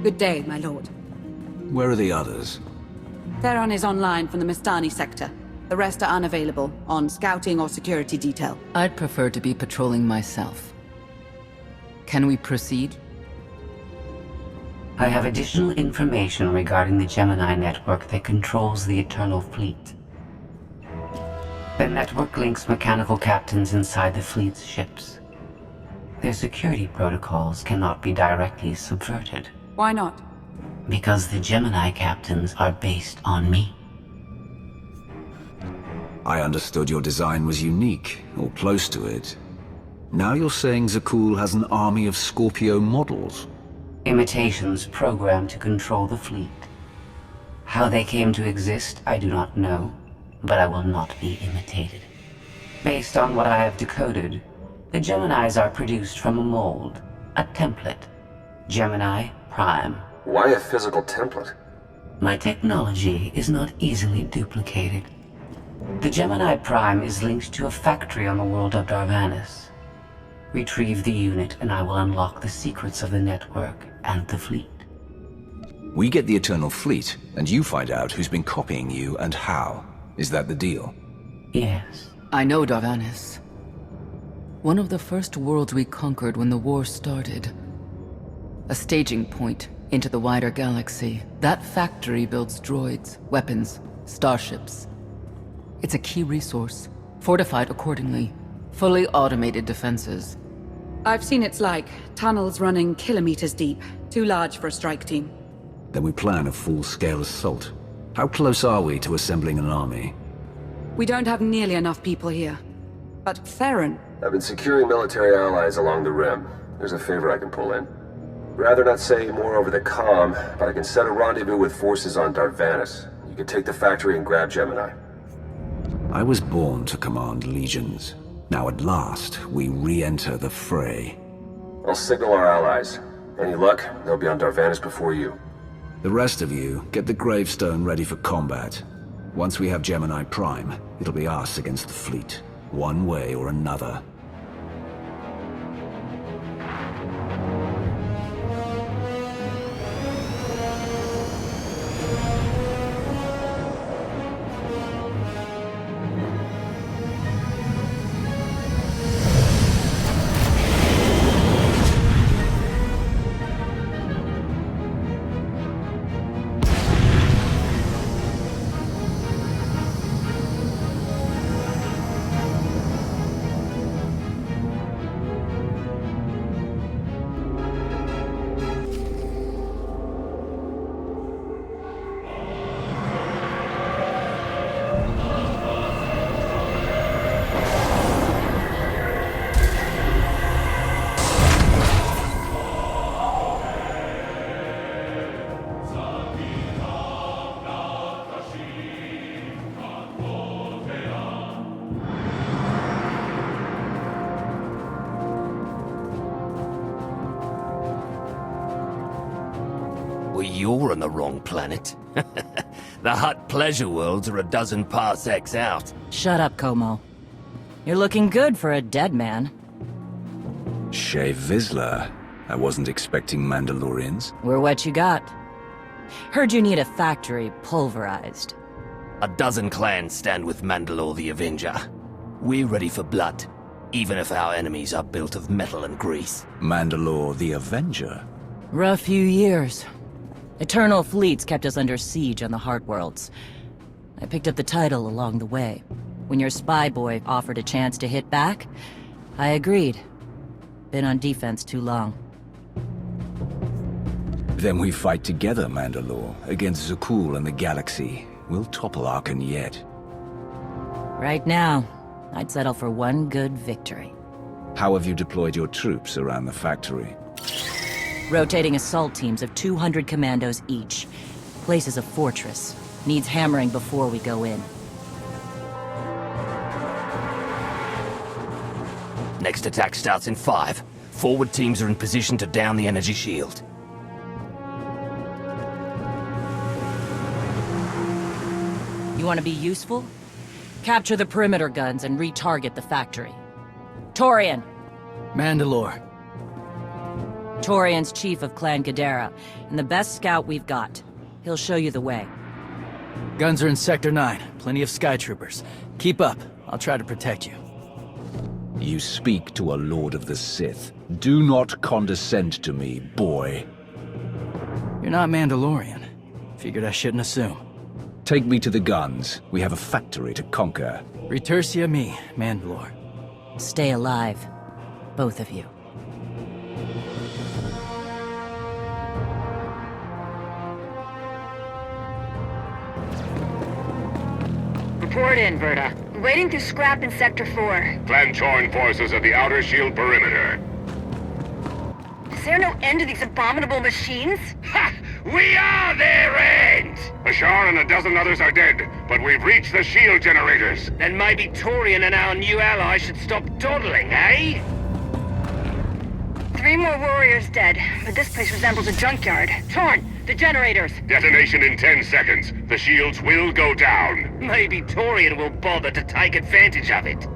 Good day, my lord. Where are the others? Theron is online from the Mistani sector. The rest are unavailable, on scouting or security detail. I'd prefer to be patrolling myself. Can we proceed? I have additional information regarding the Gemini network that controls the Eternal Fleet. The network links mechanical captains inside the fleet's ships. Their security protocols cannot be directly subverted. Why not? Because the Gemini captains are based on me. I understood your design was unique, or close to it. Now you're saying Zakul has an army of Scorpio models? Imitations programmed to control the fleet. How they came to exist, I do not know, but I will not be imitated. Based on what I have decoded, the Geminis are produced from a mold, a template. Gemini Prime. Why a physical template? My technology is not easily duplicated. The Gemini Prime is linked to a factory on the world of Darvanis. Retrieve the unit and I will unlock the secrets of the network and the fleet. We get the Eternal Fleet, and you find out who's been copying you and how. Is that the deal? Yes. I know Darvanis. One of the first worlds we conquered when the war started. A staging point into the wider galaxy. That factory builds droids, weapons, starships. It's a key resource, fortified accordingly. Fully automated defenses. I've seen its like. Tunnels running kilometers deep. Too large for a strike team. Then we plan a full-scale assault. How close are we to assembling an army? We don't have nearly enough people here. But Theron... I've been securing military allies along the rim. There's a favor I can pull in. Rather not say more over the comm, but I can set a rendezvous with forces on Darvanis. You can take the factory and grab Gemini. I was born to command legions. Now at last, we re-enter the fray. I'll signal our allies. Any luck, they'll be on Darvanis before you. The rest of you, get the gravestone ready for combat. Once we have Gemini Prime, it'll be us against the fleet. One way or another. Well, you're on the wrong planet. The Hutt pleasure worlds are a dozen parsecs out. Shut up, Como. You're looking good for a dead man. Shea Vizsla. I wasn't expecting Mandalorians. We're what you got. Heard you need a factory pulverized. A dozen clans stand with Mandalore the Avenger. We're ready for blood, even if our enemies are built of metal and grease. Mandalore the Avenger? Rough few years. Eternal fleets kept us under siege on the Heart Worlds. I picked up the title along the way. When your spy boy offered a chance to hit back, I agreed. Been on defense too long. Then we fight together, Mandalore, against Zakul and the galaxy. We'll topple Arkan yet. Right now, I'd settle for one good victory. How have you deployed your troops around the factory? Rotating assault teams of 200 commandos each. Place is a fortress. Needs hammering before we go in. Next attack starts in 5. Forward teams are in position to down the energy shield. You want to be useful? Capture the perimeter guns and retarget the factory. Torian! Mandalore. Torian's chief of Clan Gadara, and the best scout we've got. He'll show you the way. Guns are in Sector 9. Plenty of skytroopers. Keep up. I'll try to protect you. You speak to a Lord of the Sith. Do not condescend to me, boy. You're not Mandalorian. Figured I shouldn't assume. Take me to the guns. We have a factory to conquer. Retursia me, Mandalore. Stay alive. Both of you. Report in, Verta. Waiting to scrap in Sector 4. Clan-torn forces at the outer shield perimeter. Is there no end to these abominable machines? Ha! We are their end! Bashar and a dozen others are dead, but we've reached the shield generators. Then maybe Torian and our new ally should stop dawdling, eh? 3 more warriors dead, but this place resembles a junkyard. Torn! The generators! Detonation in 10 seconds. The shields will go down. Maybe Torian will bother to take advantage of it.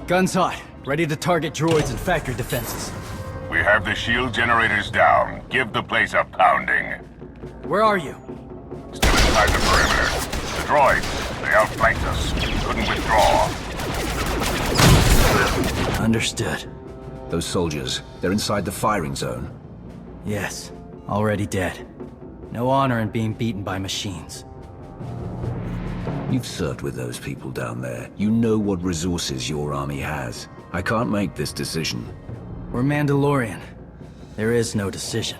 Guns hot. Ready to target droids and factory defenses. We have the shield generators down. Give the place a pounding. Where are you? Still inside the perimeter. The droids, they outflanked us. Couldn't withdraw. Understood. Those soldiers, they're inside the firing zone. Yes. Already dead. No honor in being beaten by machines. You've served with those people down there. You know what resources your army has. I can't make this decision. We're Mandalorian. There is no decision.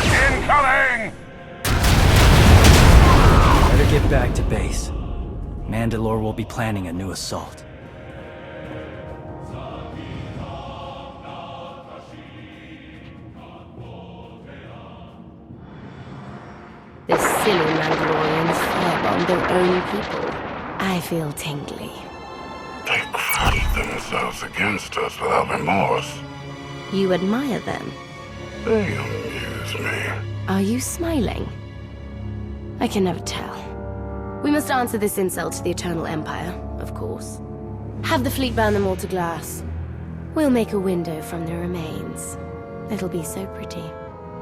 Incoming! Better get back to base. Mandalore will be planning a new assault. The silly Mandalorians firebomb their own people. I feel tingly. They crushed themselves against us without remorse. You admire them. They amuse me. Are you smiling? I can never tell. We must answer this insult to the Eternal Empire, of course. Have the fleet burn them all to glass. We'll make a window from their remains. It'll be so pretty.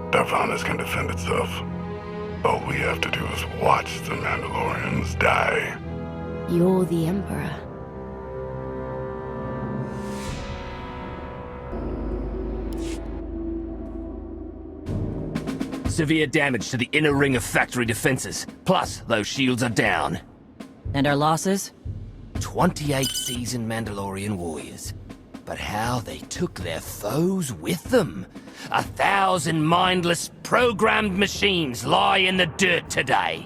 Davranis can defend itself. All we have to do is watch the Mandalorians die. You're the Emperor. Severe damage to the inner ring of factory defenses. Plus, those shields are down. And our losses? 28 seasoned Mandalorian warriors. But how they took their foes with them. 1,000 mindless, programmed machines lie in the dirt today.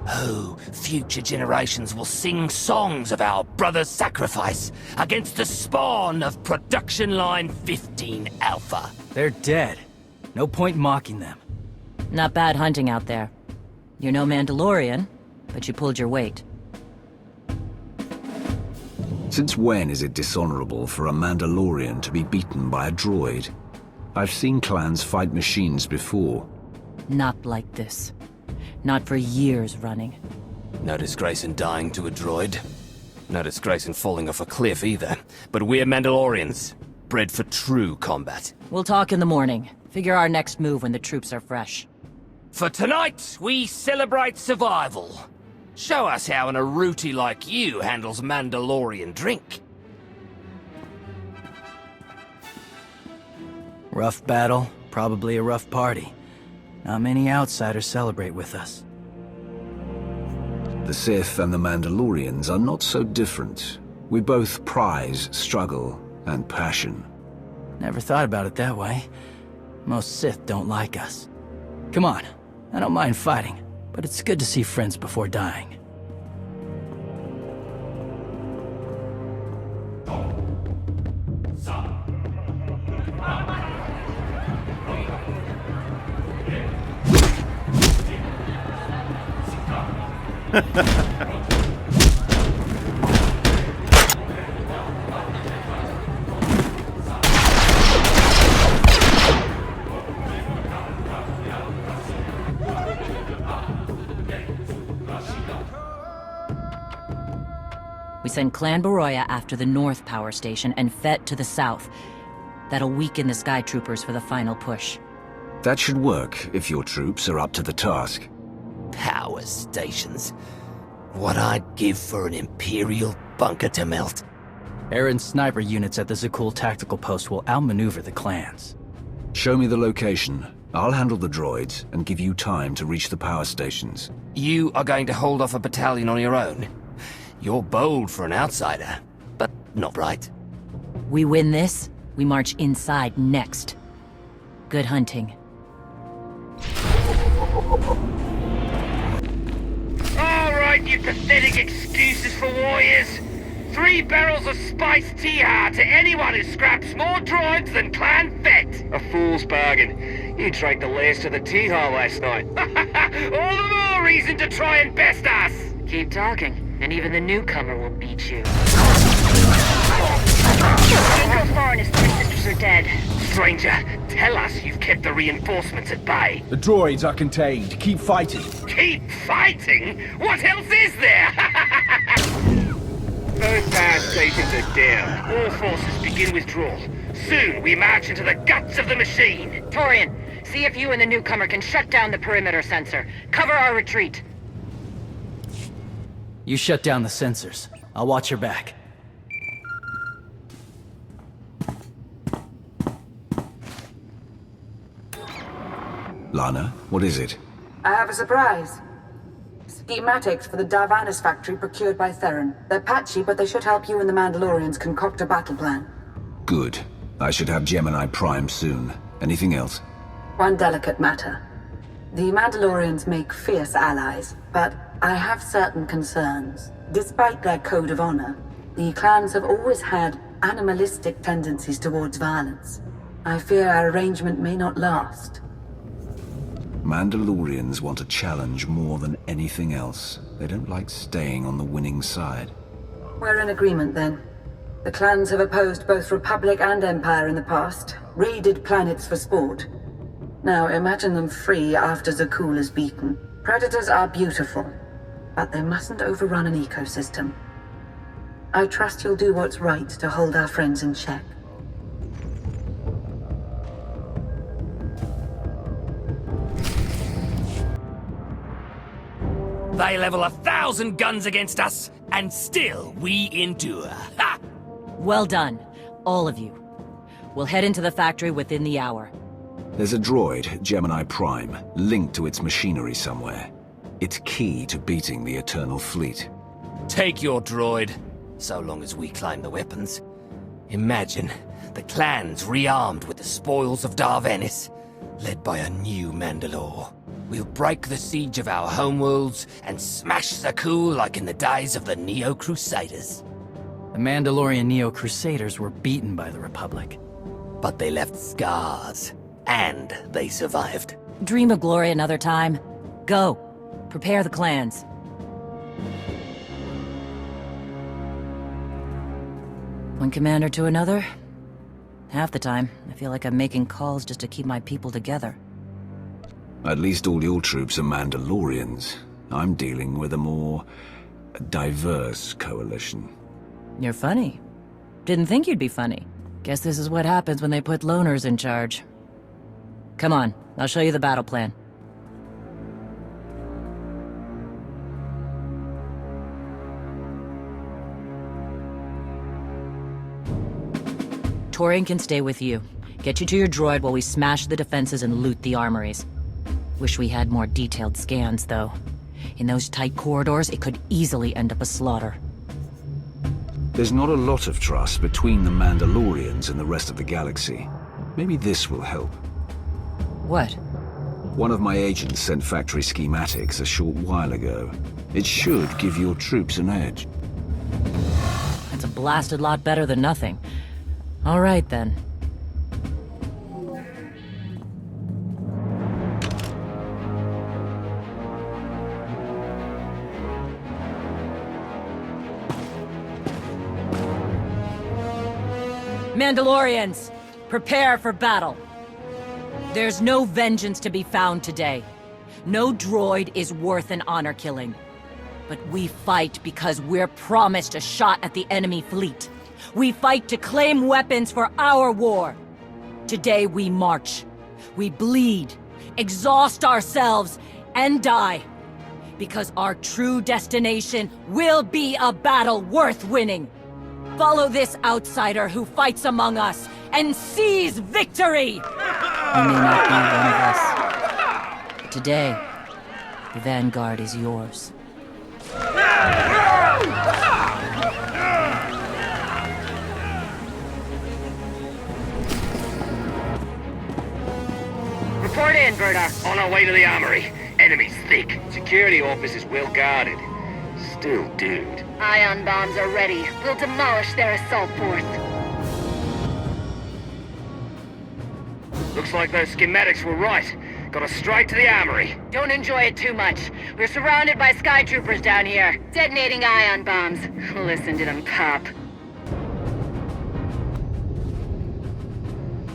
Oh, future generations will sing songs of our brother's sacrifice against the spawn of Production Line 15 Alpha. They're dead. No point mocking them. Not bad hunting out there. You're no Mandalorian, but you pulled your weight. Since when is it dishonorable for a Mandalorian to be beaten by a droid? I've seen clans fight machines before. Not like this. Not for years running. No disgrace in dying to a droid. No disgrace in falling off a cliff either. But we're Mandalorians, bred for true combat. We'll talk in the morning. Figure our next move when the troops are fresh. For tonight, we celebrate survival. Show us how an Aruti like you handles Mandalorian drink. Rough battle, probably a rough party. Not many outsiders celebrate with us. The Sith and the Mandalorians are not so different. We both prize struggle and passion. Never thought about it that way. Most Sith don't like us. Come on, I don't mind fighting, but it's good to see friends before dying. Send Clan Baroya after the North Power Station and Fett to the south. That'll weaken the Sky Troopers for the final push. That should work if your troops are up to the task. Power stations. What I'd give for an Imperial bunker to melt. Aaron's sniper units at the Zakul tactical post will outmaneuver the clans. Show me the location. I'll handle the droids and give you time to reach the power stations. You are going to hold off a battalion on your own? You're bold for an outsider, but not right. We win this, we march inside next. Good hunting. Alright, you pathetic excuses for warriors. 3 barrels of spiced Tiha to anyone who scraps more droids than Clan Fett. A fool's bargain. You drank the last of the Tiha last night. All the more reason to try and best us. Keep talking, and even the newcomer will beat you. Dingo Far and his 3 sisters are dead. Stranger, tell us you've kept the reinforcements at bay. The droids are contained. Keep fighting. Keep fighting? What else is there? Both power stations are down. All forces begin withdrawal. Soon we march into the guts of the machine. Torian, see if you and the newcomer can shut down the perimeter sensor. Cover our retreat. You shut down the sensors. I'll watch your back. Lana, what is it? I have a surprise. Schematics for the Darvanis factory procured by Theron. They're patchy, but they should help you and the Mandalorians concoct a battle plan. Good. I should have Gemini Prime soon. Anything else? One delicate matter. The Mandalorians make fierce allies, but I have certain concerns. Despite their code of honor, the clans have always had animalistic tendencies towards violence. I fear our arrangement may not last. Mandalorians want a challenge more than anything else. They don't like staying on the winning side. We're in agreement then. The clans have opposed both Republic and Empire in the past, raided planets for sport. Now imagine them free after Zakul is beaten. Predators are beautiful, but they mustn't overrun an ecosystem. I trust you'll do what's right to hold our friends in check. They level 1,000 guns against us, and still we endure. Ha! Well done, all of you. We'll head into the factory within the hour. There's a droid, Gemini Prime, linked to its machinery somewhere. It's key to beating the Eternal Fleet. Take your droid, so long as we claim the weapons. Imagine the clans rearmed with the spoils of Darvanis, led by a new Mandalore. We'll break the siege of our homeworlds and smash Zakul like in the days of the Neo-Crusaders. The Mandalorian Neo-Crusaders were beaten by the Republic. But they left scars, and they survived. Dream of glory another time. Go. Prepare the clans. One commander to another? Half the time, I feel like I'm making calls just to keep my people together. At least all your troops are Mandalorians. I'm dealing with a more diverse coalition. You're funny. Didn't think you'd be funny. Guess this is what happens when they put loners in charge. Come on, I'll show you the battle plan. Torian can stay with you. Get you to your droid while we smash the defenses and loot the armories. Wish we had more detailed scans, though. In those tight corridors, it could easily end up a slaughter. There's not a lot of trust between the Mandalorians and the rest of the galaxy. Maybe this will help. What? One of my agents sent factory schematics a short while ago. It should give your troops an edge. That's a blasted lot better than nothing. All right, then. Mandalorians, prepare for battle. There's no vengeance to be found today. No droid is worth an honor killing. But we fight because we're promised a shot at the enemy fleet. We fight to claim weapons for our war. Today we march. We bleed, exhaust ourselves, and die. Because our true destination will be a battle worth winning. Follow this outsider who fights among us and seize victory! You may not be one of us. But today, the Vanguard is yours. Report in, Berta. On our way to the armory. Enemy's thick. Security office is well guarded. Still, dude. Ion bombs are ready. We'll demolish their assault force. Looks like those schematics were right. Got us straight to the armory. Don't enjoy it too much. We're surrounded by sky troopers down here. Detonating ion bombs. Listen to them pop.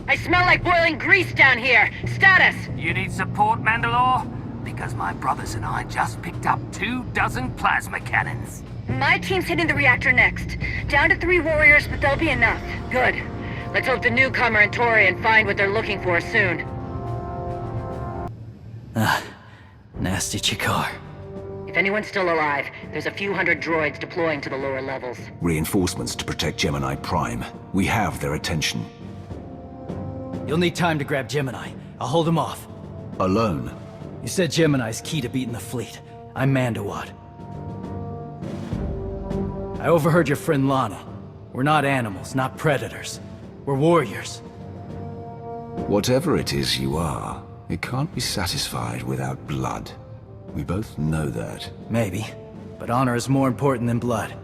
I smell like boiling grease down here. Status! You need support, Mandalore? Because my brothers and I just picked up 24 plasma cannons. My team's hitting the reactor next. Down to 3 warriors, but they'll be enough. Good. Let's hope the newcomer and Torian find what they're looking for soon. Nasty Chikar. If anyone's still alive, there's a few hundred droids deploying to the lower levels. Reinforcements to protect Gemini Prime. We have their attention. You'll need time to grab Gemini. I'll hold him off. Alone? You said Gemini's key to beating the fleet. I'm Mandawad. I overheard your friend Lana. We're not animals, not predators. We're warriors. Whatever it is you are, it can't be satisfied without blood. We both know that. Maybe, but honor is more important than blood.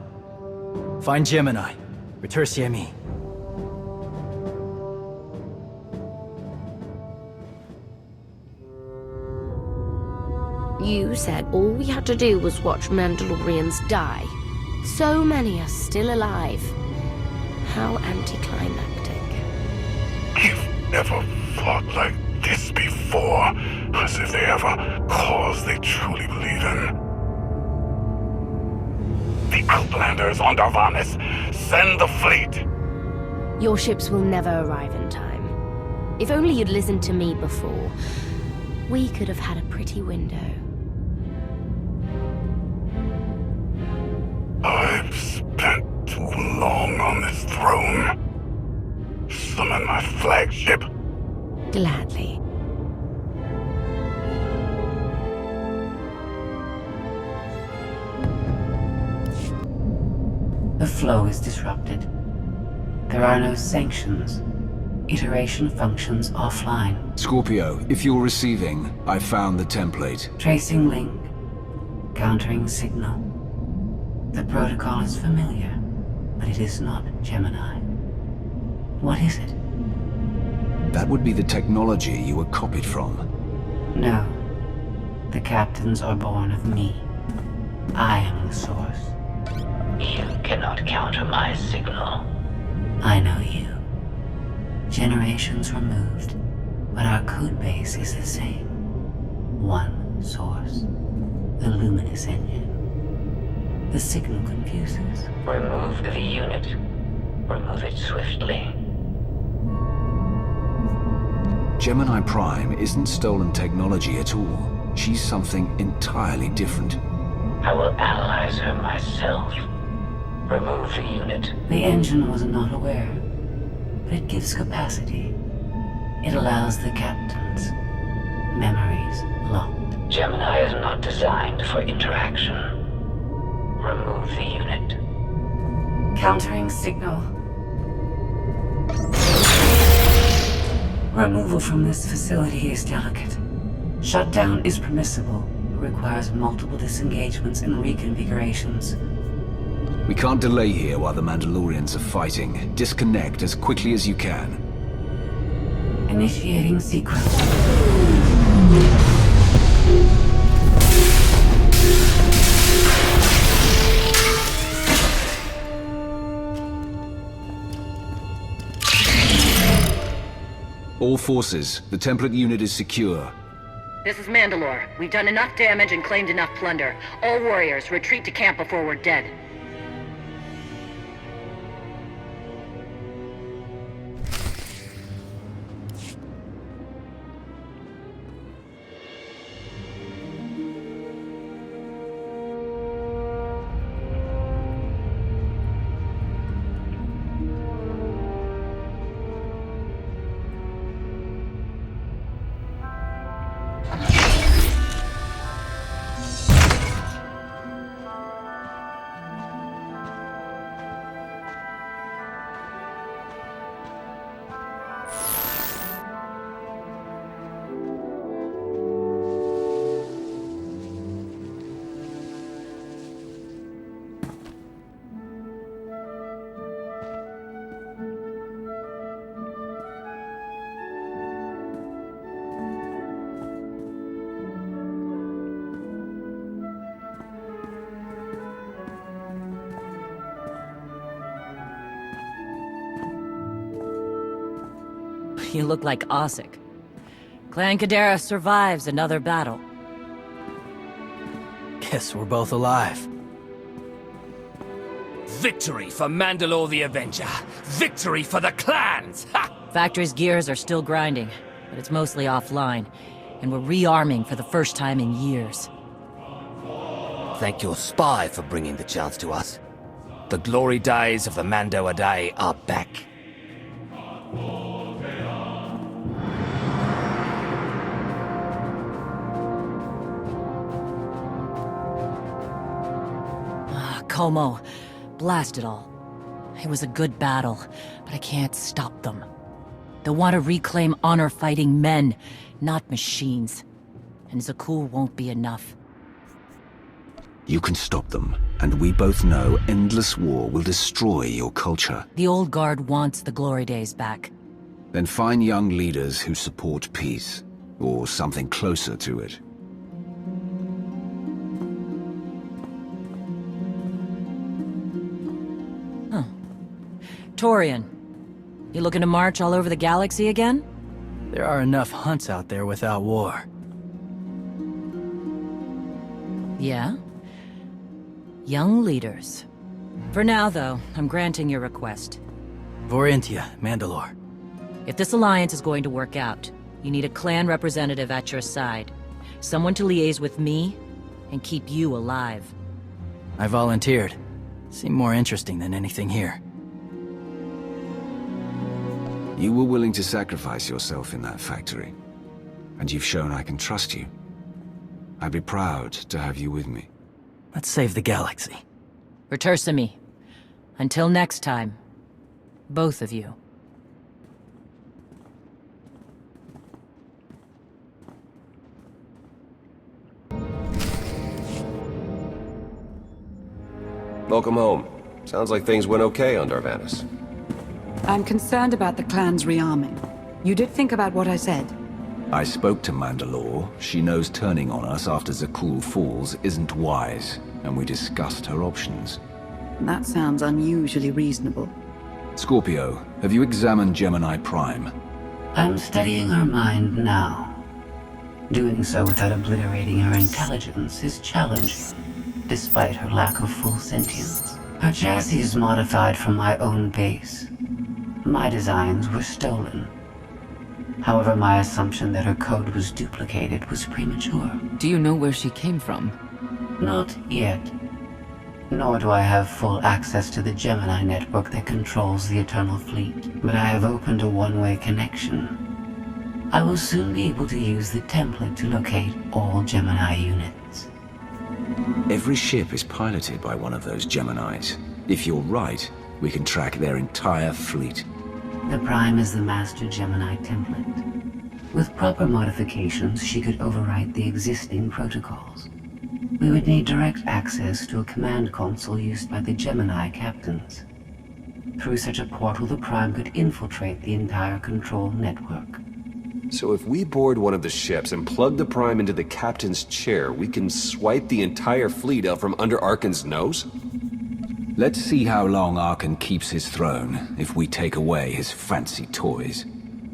Find Gemini. Retursi mi. You said all we had to do was watch Mandalorians die. So many are still alive. How anticlimactic. I've never fought like this before. As if they have a cause they truly believe in. The Outlanders on Darvanis. Send the fleet! Your ships will never arrive in time. If only you'd listened to me before, we could have had a pretty window. I've spent too long on this throne. Summon my flagship. Gladly. The flow is disrupted. There are no sanctions. Iteration functions offline. Scorpio, if you're receiving, I found the template. Tracing link. Countering signal. The protocol is familiar, but it is not Gemini. What is it? That would be the technology you were copied from. No. The captains are born of me. I am the source. You cannot counter my signal. I know you. Generations removed, but our code base is the same. One source. The luminous engine. The signal confuses. Remove the unit. Remove it swiftly. Gemini Prime isn't stolen technology at all. She's something entirely different. I will analyze her myself. Remove the unit. The engine was not aware, but it gives capacity. It allows the captains. Memories locked. Gemini is not designed for interaction. Remove the unit. Countering signal. Removal from this facility is delicate. Shutdown is permissible, but requires multiple disengagements and reconfigurations. We can't delay here while the Mandalorians are fighting. Disconnect as quickly as you can. Initiating sequence. All forces, the template unit is secure. This is Mandalore. We've done enough damage and claimed enough plunder. All warriors, retreat to camp before we're dead. You look like Osik. Clan Kadera survives another battle. Guess we're both alive. Victory for Mandalore the Avenger! Victory for the clans! Ha! Factory's gears are still grinding, but it's mostly offline, and we're rearming for the first time in years. Thank your spy for bringing the chance to us. The glory days of the Mando Adae are back. Como, blast it all. It was a good battle, but I can't stop them. They want to reclaim honor-fighting men, not machines. And Zakul won't be enough. You can stop them, and we both know endless war will destroy your culture. The old guard wants the glory days back. Then find young leaders who support peace, or something closer to it. Torian, you looking to march all over the galaxy again? There are enough hunts out there without war. Yeah? Young leaders. For now, though, I'm granting your request. Vorintia, Mandalore. If this alliance is going to work out, you need a clan representative at your side. Someone to liaise with me and keep you alive. I volunteered. Seemed more interesting than anything here. You were willing to sacrifice yourself in that factory, and you've shown I can trust you. I'd be proud to have you with me. Let's save the galaxy. Return to me. Until next time, both of you. Welcome home. Sounds like things went okay on Darvanis. I'm concerned about the clan's rearming. You did think about what I said? I spoke to Mandalore. She knows turning on us after Zakul falls isn't wise, and we discussed her options. That sounds unusually reasonable. Scorpio, have you examined Gemini Prime? I'm studying her mind now. Doing so without obliterating her intelligence is challenging, despite her lack of full sentience. Her chassis is modified from my own base. My designs were stolen. However, my assumption that her code was duplicated was premature. Do you know where she came from? Not yet. Nor do I have full access to the Gemini network that controls the Eternal Fleet. But I have opened a one-way connection. I will soon be able to use the template to locate all Gemini units. Every ship is piloted by one of those Geminis. If you're right, we can track their entire fleet. The Prime is the master Gemini template. With proper modifications, she could overwrite the existing protocols. We would need direct access to a command console used by the Gemini captains. Through such a portal, the Prime could infiltrate the entire control network. So if we board one of the ships and plug the Prime into the captain's chair, we can swipe the entire fleet out from under Arkan's nose? Let's see how long Arkan keeps his throne if we take away his fancy toys.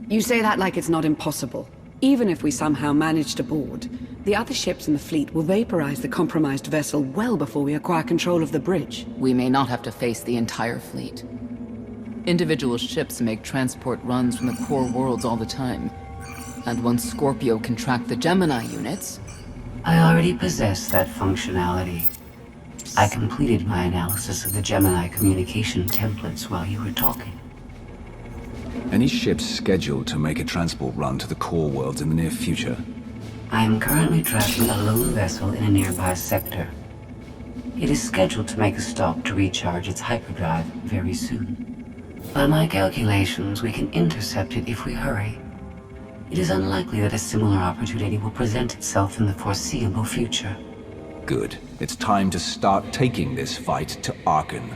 You say that like it's not impossible. Even if we somehow manage to board, the other ships in the fleet will vaporize the compromised vessel well before we acquire control of the bridge. We may not have to face the entire fleet. Individual ships make transport runs from the core worlds all the time. And once Scorpio can track the Gemini units... I already possess that functionality. I completed my analysis of the Gemini communication templates while you were talking. Any ships scheduled to make a transport run to the core worlds in the near future? I am currently tracking a lone vessel in a nearby sector. It is scheduled to make a stop to recharge its hyperdrive very soon. By my calculations, we can intercept it if we hurry. It is unlikely that a similar opportunity will present itself in the foreseeable future. Good. It's time to start taking this fight to Arkan.